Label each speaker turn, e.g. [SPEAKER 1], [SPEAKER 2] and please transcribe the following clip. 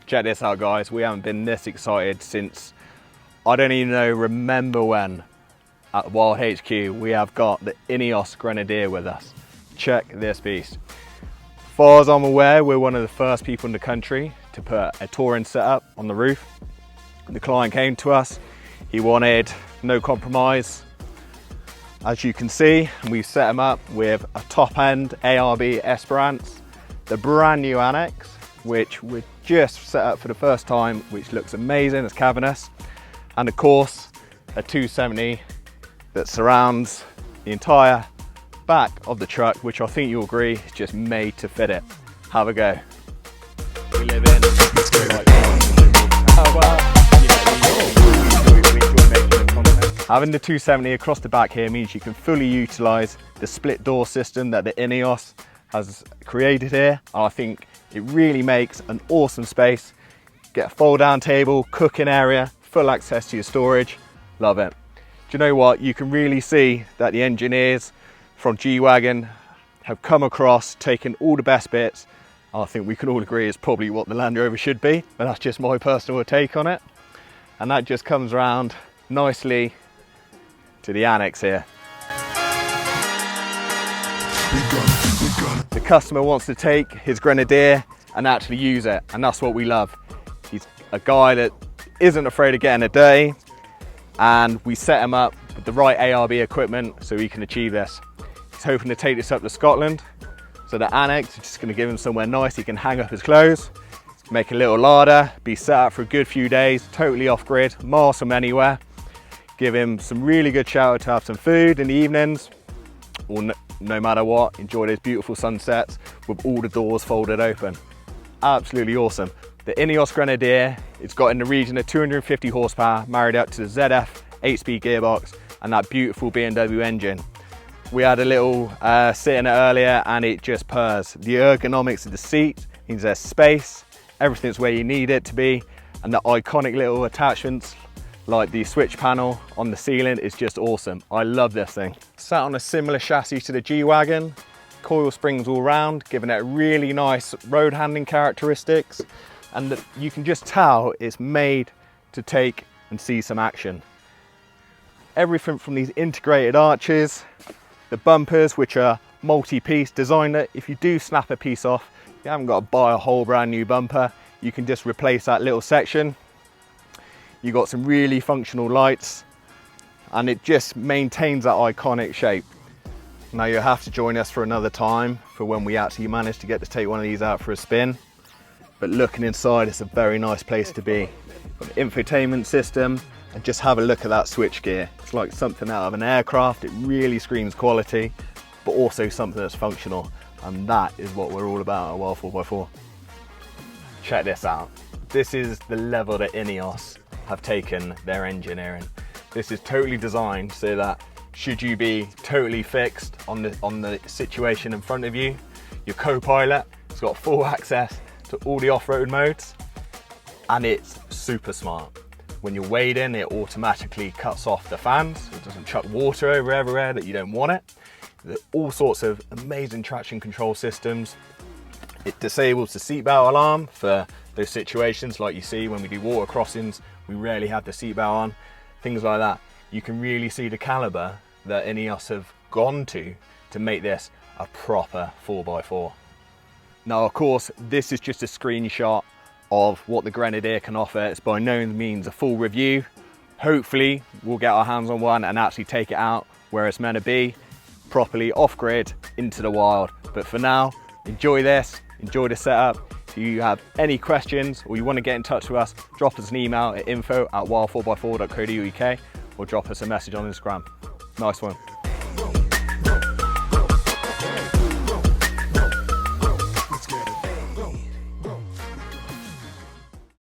[SPEAKER 1] Check this out, guys. We haven't been this excited since, I don't even remember when, at Wild HQ, we have got the Ineos Grenadier with us. Check this beast. As far as I'm aware, we're one of the first people in the country to put a touring setup on the roof. The client came to us, he wanted no compromise. As you can see, we set him up with a top-end ARB Esperance, the brand new annex, which we just set up for the first time, which looks amazing, it's cavernous, and of course a 270 that surrounds the entire back of the truck, which I think you'll agree is just made to fit it. Have a go. We live in having the 270 across the back here means you can fully utilise the split door system that the Ineos has created here. I think it really makes an awesome space. Get a fold down table, cooking area, full access to your storage. Love it. Do you know what? You can really see that the engineers from G-Wagon have come across, taken all the best bits. I think we can all agree is probably what the Land Rover should be, but that's just my personal take on it. And that just comes around nicely to the annex here. The customer wants to take his Grenadier and actually use it, and that's what we love. He's a guy that isn't afraid of getting a day, and we set him up with the right ARB equipment so he can achieve this. He's hoping to take this up to Scotland, so the annex is just going to give him somewhere nice he can hang up his clothes, make a little larder, be set up for a good few days, totally off-grid, miles from anywhere. Give him some really good shelter to have some food in the evenings, or no matter what, enjoy those beautiful sunsets with all the doors folded open. Absolutely awesome. The Ineos Grenadier, it's got in the region of 250 horsepower, married up to the ZF 8-speed gearbox and that beautiful BMW engine. We had a little sit in it earlier and it just purrs. The ergonomics of the seat means there's space, everything's where you need it to be, and the iconic little attachments like the switch panel on the ceiling is just awesome. I love this thing. Sat on a similar chassis to the G-Wagon, coil springs all round, giving it really nice road handling characteristics, and you can just tell it's made to take and see some action. Everything from these integrated arches, the bumpers, which are multi-piece, designed that if you do snap a piece off, you haven't got to buy a whole brand new bumper, you can just replace that little section. You've got some really functional lights and it just maintains that iconic shape. Now you'll have to join us for another time for when we actually manage to get to take one of these out for a spin. But looking inside, it's a very nice place to be. Got an infotainment system and just have a look at that switch gear. It's like something out of an aircraft. It really screams quality, but also something that's functional. And that is what we're all about at Wild 4x4. Check this out. This is the level that Ineos have taken their engineering. This is totally designed so that should you be totally fixed on the situation in front of you, your co-pilot has got full access to all the off-road modes, and it's super smart. When you're wading, it automatically cuts off the fans. It doesn't chuck water over everywhere that you don't want it. There's all sorts of amazing traction control systems. It disables the seatbelt alarm for those situations like you see when we do water crossings, we rarely have the seatbelt on, things like that. You can really see the caliber that Ineos have gone to make this a proper 4x4. Now, of course, this is just a screenshot of what the Grenadier can offer. It's by no means a full review. Hopefully, we'll get our hands on one and actually take it out where it's meant to be, properly off-grid into the wild. But for now, enjoy this, enjoy the setup. If you have any questions or you want to get in touch with us, drop us an email at info@wild4x4.co.uk or drop us a message on Instagram. Nice one.